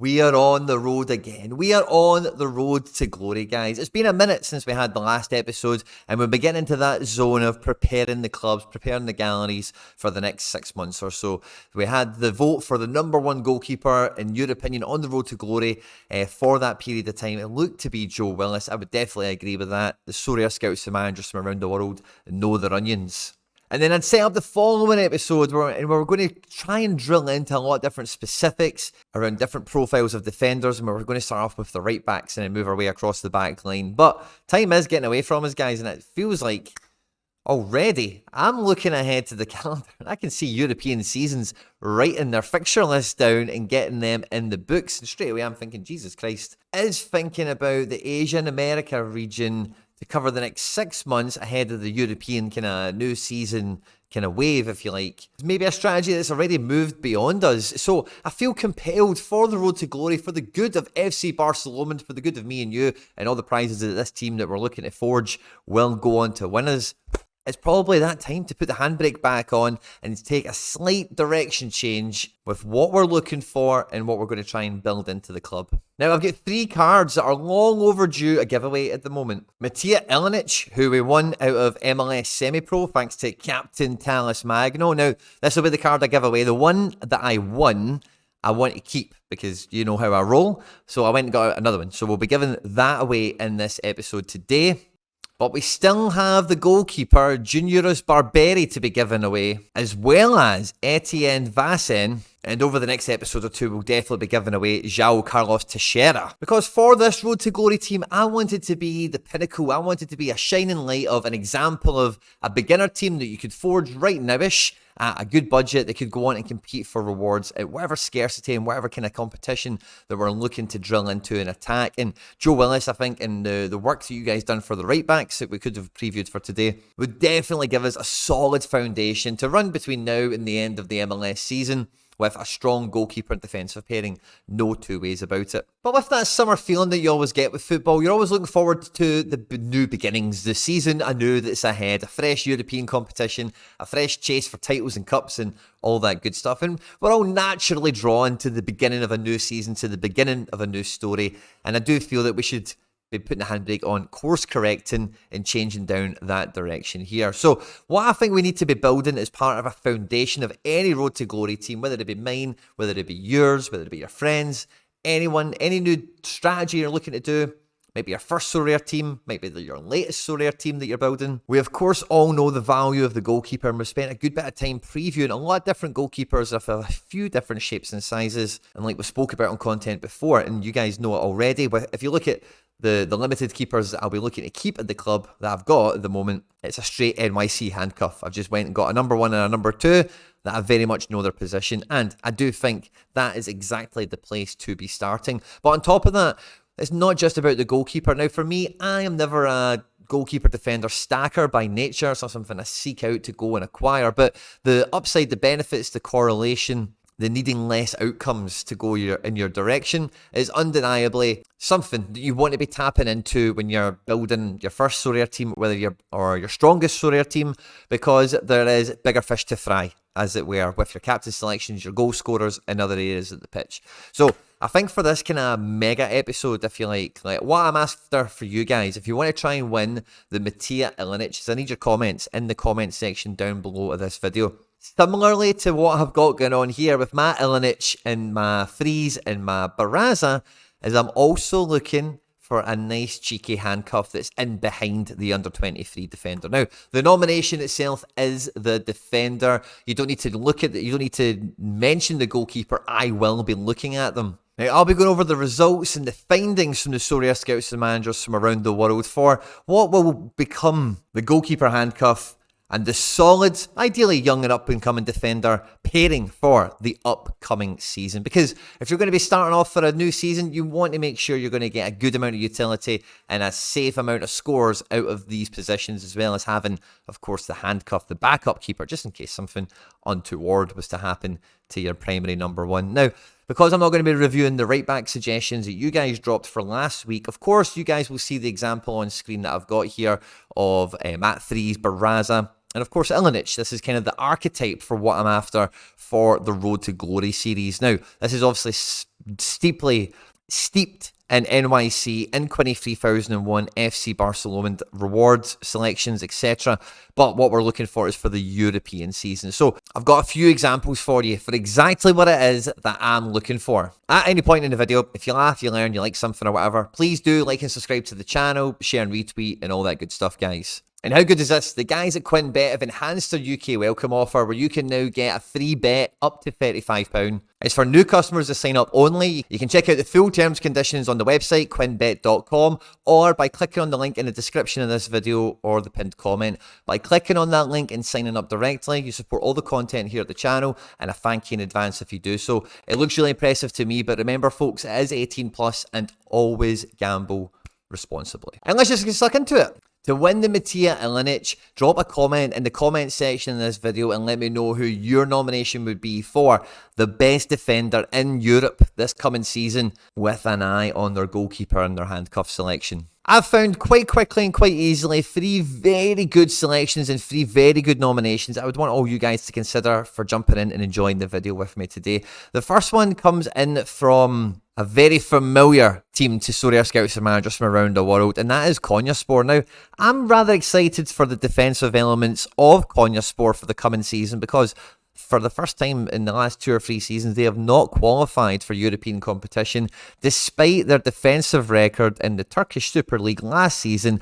We are on the road again. We are on the road to glory, guys. It's been a minute since we had the last episode, and we're beginning into that zone of preparing the clubs, preparing the galleries for the next 6 months or so. We had the vote for the number one goalkeeper, in your opinion, on the road to glory for that period of time. It looked to be Joe Willis. I would definitely agree with that. The Sorare scouts and managers from around the world know their onions. And then I'd set up the following episode where we're going to try and drill into a lot of different specifics around different profiles of defenders, and we're going to start off with the right backs and then move our way across the back line. But time is getting away from us, guys, and it feels like already I'm looking ahead to the calendar. I can see European seasons writing their fixture list down and getting them in the books. And straight away I'm thinking, Jesus Christ, is thinking about the Asian America region to cover the next 6 months ahead of the European kind of new season kind of wave, if you like. Maybe a strategy that's already moved beyond us. So I feel compelled for the road to glory, for the good of FC Barcelona, for the good of me and you, and all the prizes that this team that we're looking to forge will go on to win us. It's probably that time to put the handbrake back on and take a slight direction change with what we're looking for and what we're going to try and build into the club. Now, I've got 3 cards that are long overdue a giveaway at the moment. Matija Ilinic, who we won out of MLS Semi-Pro thanks to Captain Talis Magno. Now, this will be the card I give away. The one that I won, I want to keep because you know how I roll. So I went and got another one. So we'll be giving that away in this episode today. But we still have the goalkeeper, Juniorus Barberi, to be given away, as well as Etienne Vassen. And over the next episode or two, we'll definitely be giving away João Carlos Teixeira. Because for this Road to Glory team, I wanted to be the pinnacle. I wanted to be a shining light of an example of a beginner team that you could forge right nowish at a good budget. They could go on and compete for rewards at whatever scarcity and whatever kind of competition that we're looking to drill into and attack. And Joe Willis, I think, and the work that you guys done for the right backs that we could have previewed for today would definitely give us a solid foundation to run between now and the end of the MLS season, with a strong goalkeeper and defensive pairing. No two ways about it. But with that summer feeling that you always get with football, you're always looking forward to the new beginnings, the season anew that's ahead, a fresh European competition, a fresh chase for titles and cups and all that good stuff. And we're all naturally drawn to the beginning of a new season, to the beginning of a new story. And I do feel that we should be putting the handbrake on, course correcting and changing down that direction here. So what I think we need to be building as part of a foundation of any Road to Glory team, whether it be mine, whether it be yours, whether it be your friends, anyone, any new strategy you're looking to do, maybe your first Sorare team, might be your latest Sorare team that you're building. We, of course, all know the value of the goalkeeper, and we've spent a good bit of time previewing a lot of different goalkeepers of a few different shapes and sizes. And like we spoke about on content before, and you guys know it already, but if you look at the limited keepers that I'll be looking to keep at the club that I've got at the moment, it's a straight NYC handcuff. I've just went and got a number 1 and a number 2 that I very much know their position, and I do think that is exactly the place to be starting. But on top of that, it's not just about the goalkeeper. Now, for me, I am never a goalkeeper defender stacker by nature. It's not something I seek out to go and acquire, but the upside, the benefits, the correlation, the needing less outcomes to go in your direction is undeniably something that you want to be tapping into when you're building your first Sorare team, whether your strongest Sorare team, because there is bigger fish to fry, as it were, with your captain selections, your goal scorers, and other areas of the pitch. So I think for this kind of mega episode, if you like what I'm after for you guys, if you want to try and win the Matija Ilinic, I need your comments in the comment section down below of this video. Similarly to what I've got going on here with my Ilinic and my Freeze and my Barraza, is I'm also looking for a nice cheeky handcuff that's in behind the under-23 defender. Now, the nomination itself is the defender. You don't need to look at it. You don't need to mention the goalkeeper. I will be looking at them. Now, I'll be going over the results and the findings from the Sorare scouts and managers from around the world for what will become the goalkeeper handcuff and the solid, ideally young and up-and-coming defender pairing for the upcoming season. Because if you're going to be starting off for a new season, you want to make sure you're going to get a good amount of utility and a safe amount of scores out of these positions, as well as having, of course, the handcuff, the backup keeper, just in case something untoward was to happen to your primary number 1. Now, because I'm not going to be reviewing the right-back suggestions that you guys dropped for last week, of course, you guys will see the example on screen that I've got here of Matt Freeze, Barraza, and of course, Ilinic. This is kind of the archetype for what I'm after for the Road to Glory series. Now, this is obviously steeped in NYC, in Quinny 3001, FC Barcelona rewards, selections, etc. But what we're looking for is for the European season. So I've got a few examples for you for exactly what it is that I'm looking for. At any point in the video, if you laugh, you learn, you like something or whatever, please do like and subscribe to the channel, share and retweet and all that good stuff, guys. And how good is this? The guys at QuinnBet have enhanced their UK welcome offer where you can now get a free bet up to £35. It's for new customers to sign up only. You can check out the full terms and conditions on the website, quinnbet.com, or by clicking on the link in the description of this video or the pinned comment. By clicking on that link and signing up directly, you support all the content here at the channel, and I thank you in advance if you do so. It looks really impressive to me, but remember folks, it is 18 plus and always gamble responsibly. And let's just get stuck into it. To win the Matija Ilinic, drop a comment in the comment section in this video and let me know who your nomination would be for the best defender in Europe this coming season, with an eye on their goalkeeper and their handcuff selection. I've found quite quickly and quite easily 3 very good selections and 3 very good nominations I would want all you guys to consider for jumping in and enjoying the video with me today. The first one comes in from a very familiar team to Sorare scouts and managers from around the world, and that is Konyaspor. Now, I'm rather excited for the defensive elements of Konyaspor for the coming season because for the first time in the last 2 or 3 seasons, they have not qualified for European competition, despite their defensive record in the Turkish Super League last season,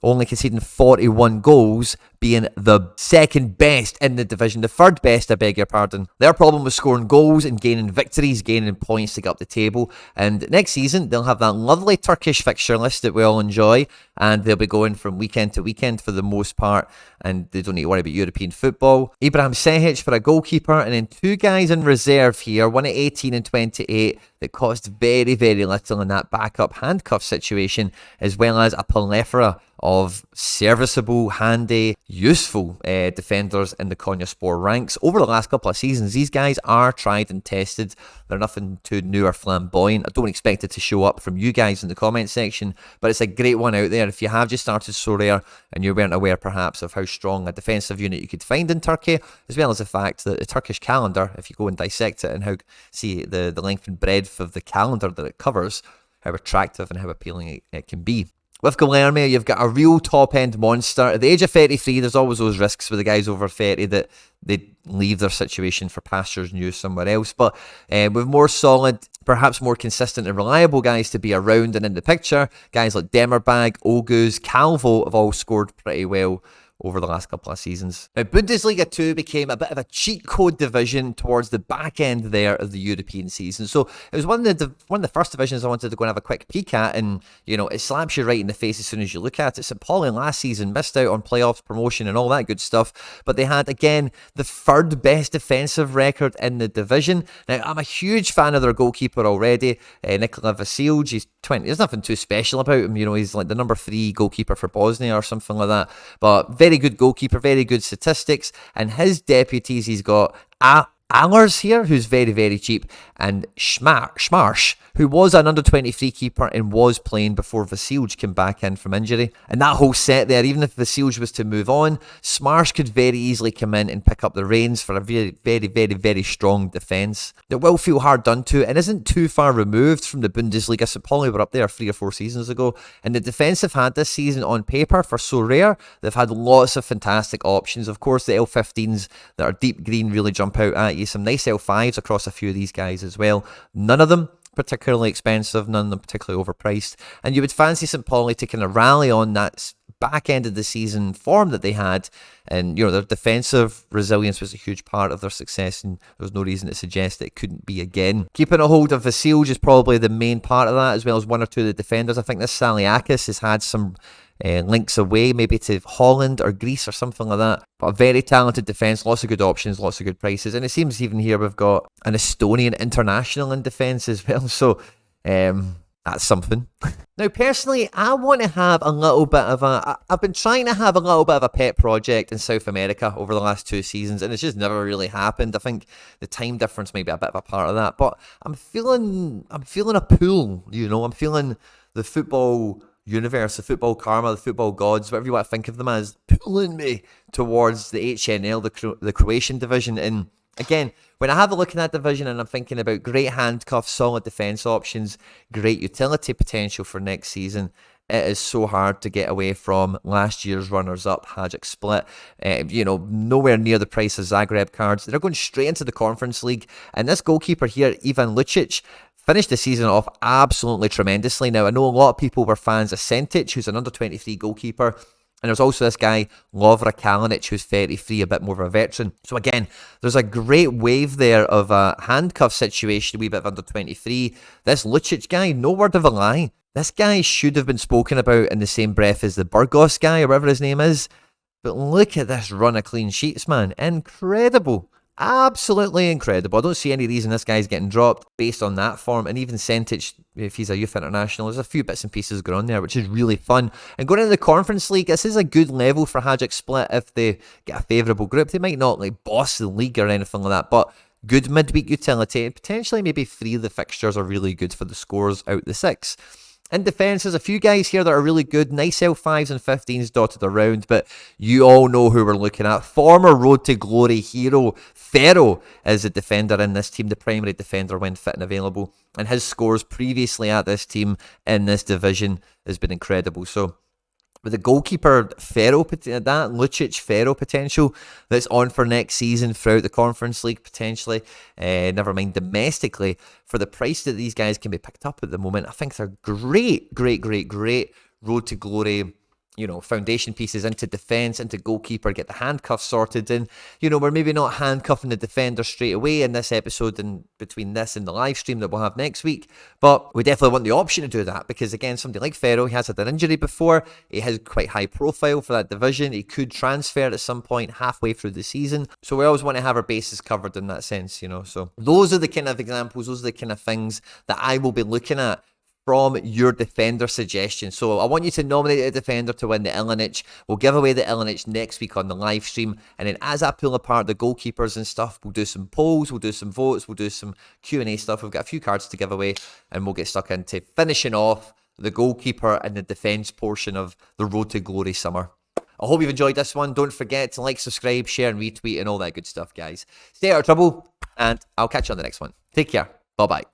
only conceding 41 goals, being the second best in the division, the third best, I beg your pardon. Their problem was scoring goals and gaining victories, gaining points to get up the table. And next season, they'll have that lovely Turkish fixture list that we all enjoy, and they'll be going from weekend to weekend for the most part, and they don't need to worry about European football. Ibrahim Sehic for a goalkeeper, and then 2 guys in reserve here, one at 18 and 28, that cost very, very little in that backup handcuff situation, as well as a plethora of serviceable, handy, useful defenders in the Konyaspor ranks. Over the last couple of seasons, these guys are tried and tested. They're nothing too new or flamboyant. I don't expect it to show up from you guys in the comment section, but it's a great one out there. If you have just started Sorare and you weren't aware perhaps of how strong a defensive unit you could find in Turkey, as well as the fact that the Turkish calendar, if you go and dissect it and see the length and breadth of the calendar that it covers, how attractive and how appealing it can be. With Guilherme, you've got a real top-end monster. At the age of 33, there's always those risks with the guys over 30 that they leave their situation for pastures new somewhere else. But with more solid, perhaps more consistent and reliable guys to be around and in the picture, guys like Demerbag, Oguz, Calvo have all scored pretty well over the last couple of seasons. Now, Bundesliga 2 became a bit of a cheat code division towards the back end there of the European season. So it was one of the first divisions I wanted to go and have a quick peek at, and you know, it slaps you right in the face as soon as you look at it. St. Pauli last season missed out on playoffs, promotion and all that good stuff, but they had, again, the 3rd best defensive record in the division. Now, I'm a huge fan of their goalkeeper already, Nikola Vasilj. He's 20. There's nothing too special about him. You know, he's like the number 3 goalkeeper for Bosnia or something like that, but very good goalkeeper, very good statistics, and his deputies, he's got Allers here, who's very, very cheap, and Schmarsh, who was an under-23 keeper and was playing before Vasilj came back in from injury. And that whole set there, even if Vasilj was to move on, Smarsh could very easily come in and pick up the reins for a very, very, very, very strong defence that will feel hard done to and isn't too far removed from the Bundesliga. St. Pauli were up there 3 or 4 seasons ago, and the defence have had this season on paper for Sorare. They've had lots of fantastic options. Of course, the L15s that are deep green really jump out at you. Some nice L5s across a few of these guys as well. None of them particularly expensive, none of them particularly overpriced. And you would fancy St. Pauli to kind of rally on that back end of the season form that they had. And, you know, their defensive resilience was a huge part of their success, and there's no reason to suggest that it couldn't be again. Keeping a hold of Vasilj is probably the main part of that, as well as 1 or 2 of the defenders. I think this Saliakis has had some links away, maybe to Holland or Greece or something like that. But a very talented defence, lots of good options, lots of good prices. And it seems even here we've got an Estonian international in defence as well. So that's something. Now, personally, I want to have a little bit of I've been trying to have a little bit of a pet project in South America over the last 2 seasons, and it's just never really happened. I think the time difference may be a bit of a part of that. But I'm feeling a pull, you know. I'm feeling the football universe, the football karma, the football gods, whatever you want to think of them as, pulling me towards the HNL, the Croatian division. And Again, when I have a look in that division and I'm thinking about great handcuffs, solid defence options, great utility potential for next season, it is so hard to get away from last year's runners-up, Hajduk Split. Nowhere near the price of Zagreb cards. They're going straight into the Conference League. And this goalkeeper here, Ivan Lucic, finished the season off absolutely tremendously. Now, I know a lot of people were fans of Sentic, who's an under-23 goalkeeper. And there's also this guy, Lovra Kalinic, who's 33, a bit more of a veteran. So again, there's a great wave there of a handcuff situation, a wee bit of under 23. This Lucic guy, no word of a lie. This guy should have been spoken about in the same breath as the Burgos guy, or whatever his name is. But look at this run of clean sheets, man. Incredible. Absolutely incredible. I don't see any reason this guy's getting dropped based on that form. And even Sentic, if he's a youth international, there's a few bits and pieces going on there, which is really fun. And going into the Conference League, this is a good level for Hajduk Split if they get a favourable group. They might not like boss the league or anything like that, but good midweek utility. And potentially maybe 3 of the fixtures are really good for the scores out the 6. In defence, there's a few guys here that are really good. Nice L5s and 15s dotted around, but you all know who we're looking at. Former Road to Glory hero, Ferro, is a defender in this team, the primary defender when fit and available. And his scores previously at this team in this division has been incredible. So with the goalkeeper Ferro, that Lucic Ferro potential that's on for next season throughout the Conference League potentially, never mind domestically, for the price that these guys can be picked up at the moment, I think they're great Road to Glory, foundation pieces into defence, into goalkeeper, get the handcuffs sorted. And, we're maybe not handcuffing the defender straight away in this episode and between this and the live stream that we'll have next week. But we definitely want the option to do that because, again, somebody like Ferro, he has had an injury before. He has quite high profile for that division. He could transfer at some point halfway through the season. So we always want to have our bases covered in that sense, So those are the kind of examples, those are the kind of things that I will be looking at from your defender suggestion. So I want you to nominate a defender to win the Ilinic. We'll give away the Ilinic next week on the live stream. And then as I pull apart the goalkeepers and stuff, we'll do some polls, we'll do some votes, we'll do some Q&A stuff. We've got a few cards to give away and we'll get stuck into finishing off the goalkeeper and the defence portion of the Road to Glory summer. I hope you've enjoyed this one. Don't forget to like, subscribe, share and retweet and all that good stuff, guys. Stay out of trouble and I'll catch you on the next one. Take care. Bye-bye.